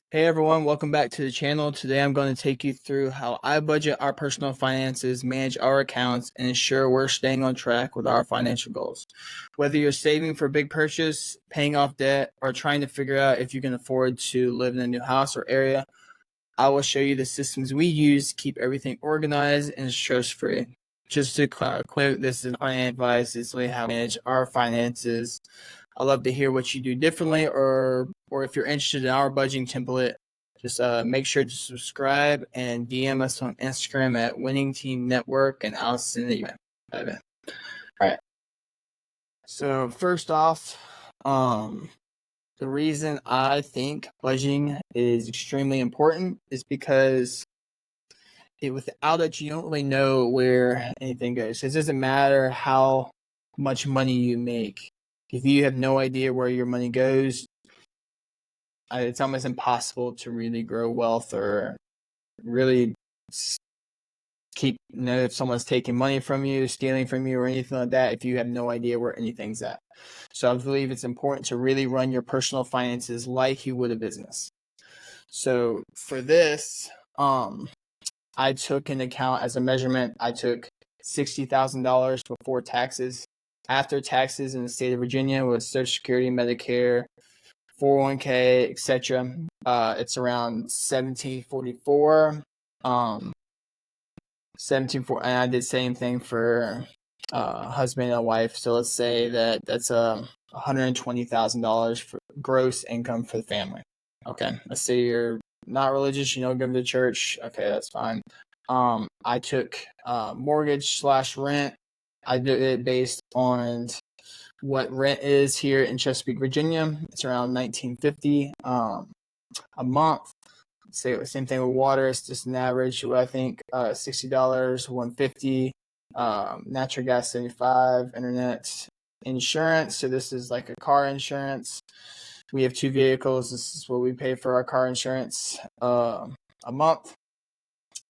Hey everyone, welcome back to the channel. Today I'm going to take you through how I budget our personal finances, manage our accounts, and ensure we're staying on track with our financial goals. Whether you're saving for a big purchase, paying off debt, or trying to figure out if you can afford to live in a new house or area, I will show you the systems we use to keep everything organized and stress-free. Just to clear, this is my advice. This is how we manage our finances. I'd love to hear what you do differently, or if you're interested in our budgeting template, just make sure to subscribe and DM us on Instagram at Winning Team Network, and I'll send it. All right. So first off, the reason I think budgeting is extremely important is because without it, you don't really know where anything goes. It doesn't matter how much money you make. If you have no idea where your money goes, it's almost impossible to really grow wealth or really keep, if someone's taking money from you, stealing from you, or anything like that, if you have no idea where anything's at. So I believe it's important to really run your personal finances like you would a business. So for this, I took into account as a measurement, I took $60,000 before taxes. After taxes in the state of Virginia with Social Security, Medicare, 401k, etc. It's around 1744. 1740, and I did same thing for husband and wife. So let's say that's $120,000 for gross income for the family. Okay, let's say you're not religious, you don't go to church. Okay, that's fine. I took mortgage / rent. I did it based on what rent is here in Chesapeake, Virginia. It's around $19.50 a month. Same thing with water. It's just an average. I think $60, $150. Natural gas $75. Internet, insurance. So this is like a car insurance. We have 2 vehicles. This is what we pay for our car insurance a month.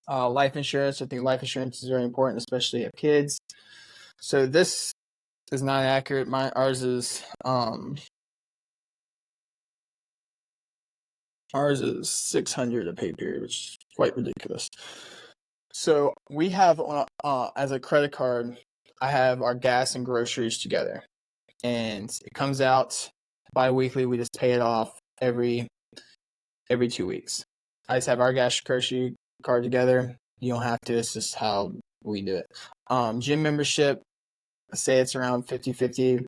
Life insurance. I think life insurance is very important, especially if kids. So this is not accurate. Ours is $600 a pay period, which is quite ridiculous. So we have as a credit card, I have our gas and groceries together, and it comes out bi-weekly. We just pay it off every 2 weeks. I just have our gas grocery card together. You don't have to. It's just how we do it. Gym membership, say it's around 50-50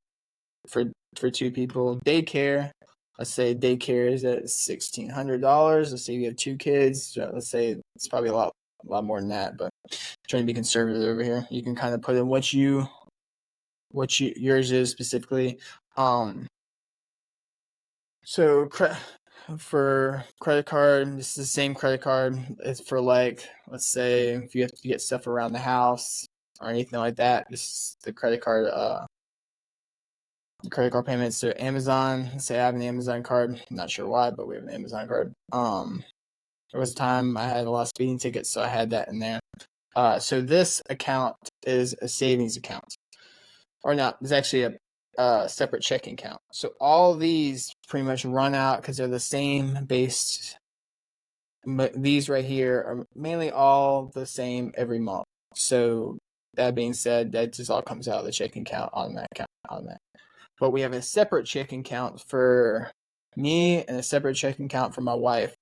for 2 people. Daycare, let's say daycare is at $1,600. Let's say you have 2 kids. So let's say it's probably a lot more than that, but I'm trying to be conservative over here. You can kind of put in what yours is specifically. So for credit card, this is the same credit card. It's for, like, let's say if you have to get stuff around the house or anything like that. This is the credit card payments to Amazon. Let's say I have an Amazon card. I'm not sure why, but we have an Amazon card. There was a time I had a lot of speeding tickets, so I had that in there. So this account is a savings account, or not? It's actually a separate checking account. So all these pretty much run out because they're the same based. But these right here are mainly all the same every month. So that being said, that just all comes out of the checking account automatic. But we have a separate checking account for me and a separate checking account for my wife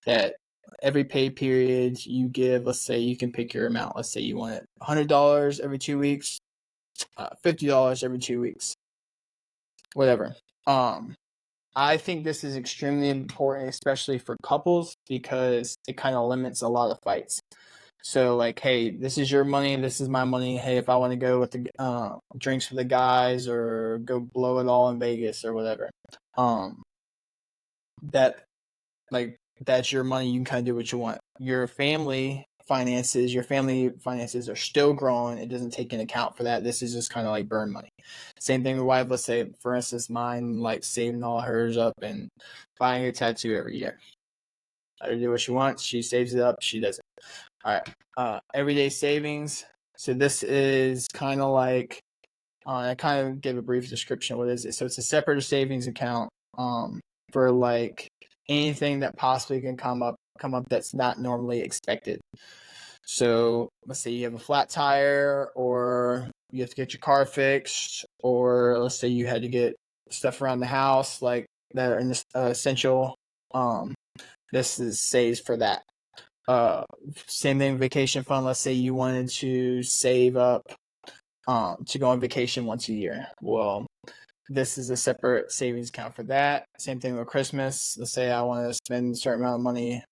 that every pay period you give, let's say you can pick your amount. Let's say you want it $100 every 2 weeks, $50 every 2 weeks, whatever. I think this is extremely important, especially for couples, because it kind of limits a lot of fights. So, like, hey, this is your money, this is my money. Hey, if I want to go with the drinks for the guys or go blow it all in Vegas or whatever, that's your money. You can kind of do what you want. Your family finances are still growing. It doesn't take into account for that. This is just kind of like burn money. Same thing with wife. Let's say, for instance, mine, like saving all hers up and buying a tattoo every year. Let her do what she wants. She saves it up. She doesn't. All right. Everyday savings. So this is kind of like, I kind of give a brief description of what it is. So it's a separate savings account for, like, anything that possibly can come up that's not normally expected. So let's say you have a flat tire, or you have to get your car fixed, or let's say you had to get stuff around the house like that are in this essential. This is saves for that. Same thing, vacation fund. Let's say you wanted to save up to go on vacation once a year. Well, this is a separate savings account for that. Same thing with Christmas. Let's say I want to spend a certain amount of money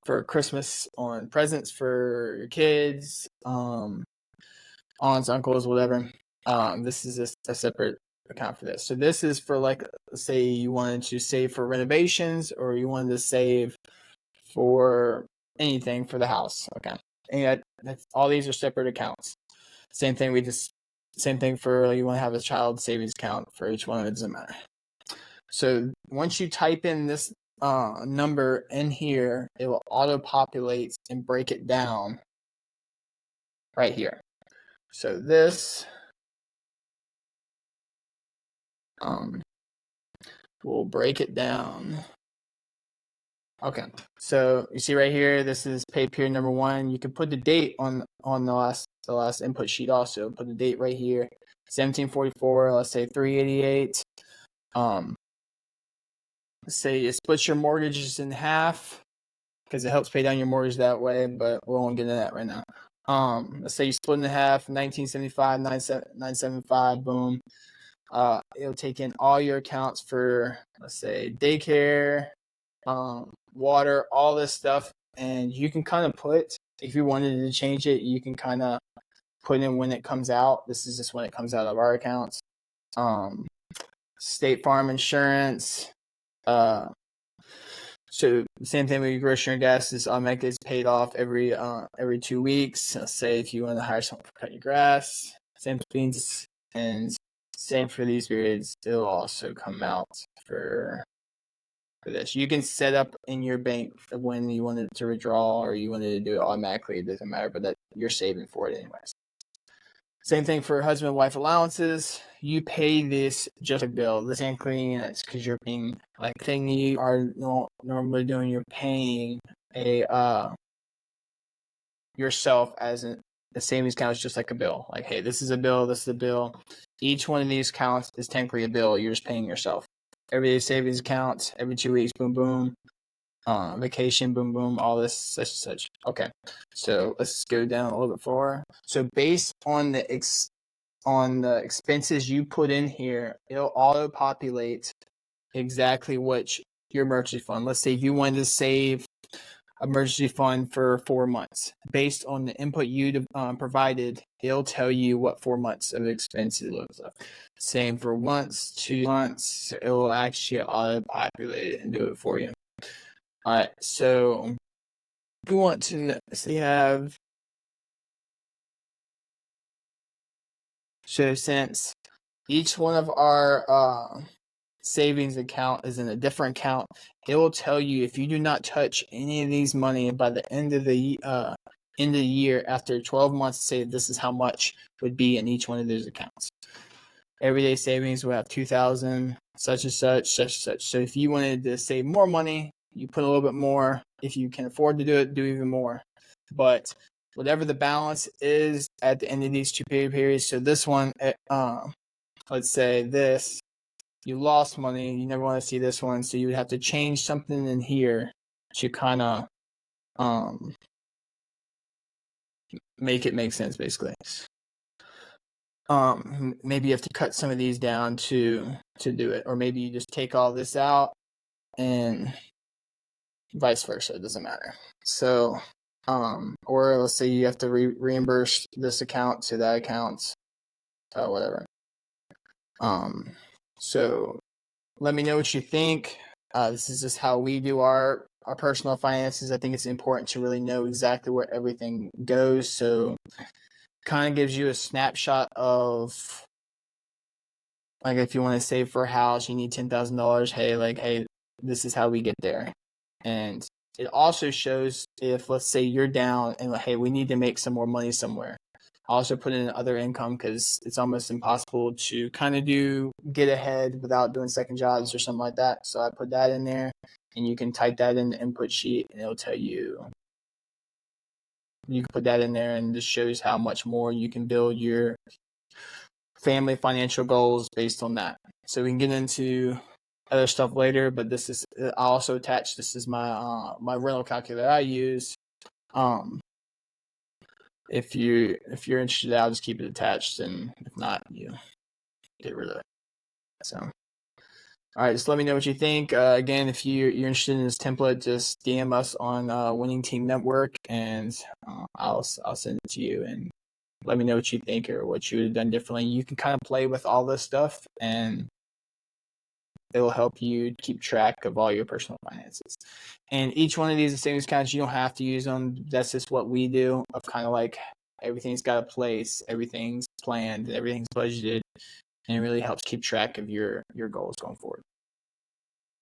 for Christmas on presents for your kids, aunts, uncles, whatever. This is a separate account for this. So this is for, like, say you wanted to save for renovations, or you wanted to save for anything for the house. Okay, and that's all. These are separate accounts. Same thing. Same thing for, you want to have a child savings account for each one. It doesn't matter. So once you type in this number in here, it will auto-populate and break it down right here. So this will break it down. Okay, so you see right here, this is pay period number 1. You can put the date on the last input sheet. Also put the date right here, 1744. Let's say 388. Let's say it splits your mortgages in half, because it helps pay down your mortgage that way, but we won't get into that right now. Let's say you split in half, 1975, 975, boom. It'll take in all your accounts for, let's say, daycare, water, all this stuff, and you can kind of put, if you wanted to change it, you can kind of put in when it comes out. This is just when it comes out of our accounts. State Farm insurance. So same thing with your grocery and gas is automatically is paid off every 2 weeks. Let's say if you want to hire someone to cut your grass, same things, and same for these periods. It'll also come out for this. You can set up in your bank when you wanted to withdraw, or you wanted to do it automatically. It doesn't matter, but that you're saving for it anyways. Same thing for husband and wife allowances. You pay this just a bill. This ain't clean. That's because you're paying, like, thing you are normally doing. You're paying a yourself as a savings account is just like a bill. Like, hey, this is a bill. This is a bill. Each one of these accounts is technically a bill. You're just paying yourself. Everyday savings account, every 2 weeks, boom, boom. Vacation, boom, boom, all this, such and such. Okay, so let's go down a little bit further. So based on the expenses you put in here, it'll auto-populate exactly what your emergency fund. Let's say if you wanted to save emergency fund for 4 months, based on the input you provided, it'll tell you what 4 months of expenses looks like. Same for 1 month, 2 months. It will actually auto-populate it and do it for you. All right, so we want to have, so since each one of our savings account is in a different account, it will tell you if you do not touch any of these money by the end of the year, after 12 months, say this is how much would be in each one of those accounts. Everyday savings will have 2,000, such and such, such and such. So if you wanted to save more money, you put a little bit more. If you can afford to do it, do even more. But whatever the balance is at the end of these 2 periods, so this one, let's say this, you lost money, you never want to see this one, so you would have to change something in here to kind of make it make sense, basically. Maybe you have to cut some of these down to do it, or maybe you just take all this out, and vice versa. It doesn't matter. So, or let's say you have to reimburse this account to that account, whatever. So let me know what you think. This is just how we do our personal finances. I think it's important to really know exactly where everything goes. So kind of gives you a snapshot of, like, if you want to save for a house, you need $10,000. Hey, this is how we get there. And it also shows if, let's say, you're down and, hey, we need to make some more money somewhere. I also put in other income because it's almost impossible to kind of get ahead without doing second jobs or something like that. So I put that in there, and you can type that in the input sheet, and it'll tell you. You can put that in there, and this shows how much more you can build your family financial goals based on that. So we can get into other stuff later, but this is I also attached. This is my my rental calculator I use. If you're interested, I'll just keep it attached, and if not, you get rid of it. So, all right, just let me know what you think. Again, if you're interested in this template, just DM us on Winning Team Network, and I'll send it to you, and let me know what you think or what you would have done differently. You can kind of play with all this stuff, and it'll help you keep track of all your personal finances. And each one of these savings accounts, you don't have to use them. That's just what we do, of kind of like everything's got a place, everything's planned, everything's budgeted, and it really helps keep track of your goals going forward.